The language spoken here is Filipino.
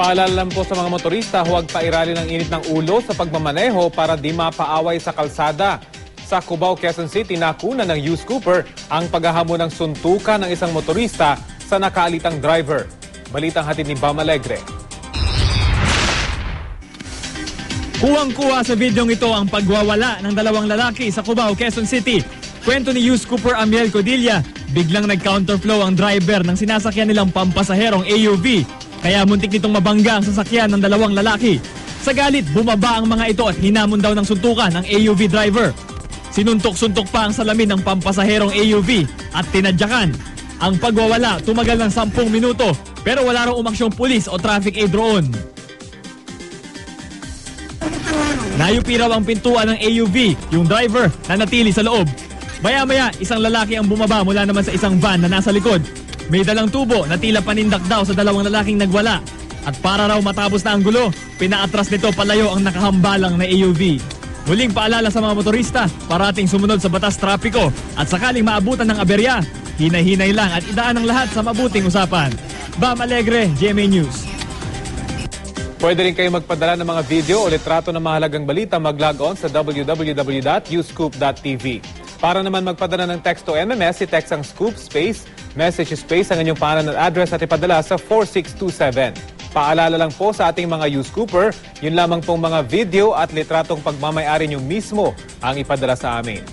Paalala lang po sa mga motorista, huwag pairali ng init ng ulo sa pagmamaneho para di mapaaway sa kalsada. Sa Cubao, Quezon City, nakuna ng Youth Cooper ang paghahamon ng suntukan ng isang motorista sa nakaalitang driver. Balitang hatid ni Bam Alegre. Kuwang-kuwa sa videong ito ang pagwawala ng dalawang lalaki sa Cubao, Quezon City. Kwento ni Youth Cooper Amiel Codilla, biglang nag-counterflow ang driver ng sinasakyan nilang pampasaherong AUV. Kaya muntik nitong mabangga ang sasakyan ng dalawang lalaki. Sa galit, bumaba ang mga ito at hinamon daw ng suntukan ng AUV driver. Sinuntok-suntok pa ang salamin ng pampasaherong AUV at tinadyakan. Ang pagwawala tumagal ng 10 minuto pero wala raw umaksyong pulis o traffic aid roon. Nayupi raw ang pintuan ng AUV, yung driver na natili sa loob. Maya-maya, isang lalaki ang bumaba mula naman sa isang van na nasa likod. May dalang tubo na tila panindak daw sa dalawang lalaking nagwala. At para raw matapos na ang gulo, pinaatras nito palayo ang nakahambalang na AUV. Muling paalala sa mga motorista, parating sumunod sa batas trapiko at sakaling maabutan ng aberya, hinay-hinay lang at idaan ang lahat sa mabuting usapan. Bam Alegre, GMA News. Pwede rin kayo magpadala ng mga video o litrato ng mahalagang balita, mag-log on sa www.uscoop.tv. Para naman magpadala ng text o MMS, i-text ang scoop space, message space ang inyong pangalan at address at ipadala sa 4627. Paalala lang po sa ating mga Youth Cooper, yun lamang pong mga video at litratong pagmamayari nyo mismo ang ipadala sa amin.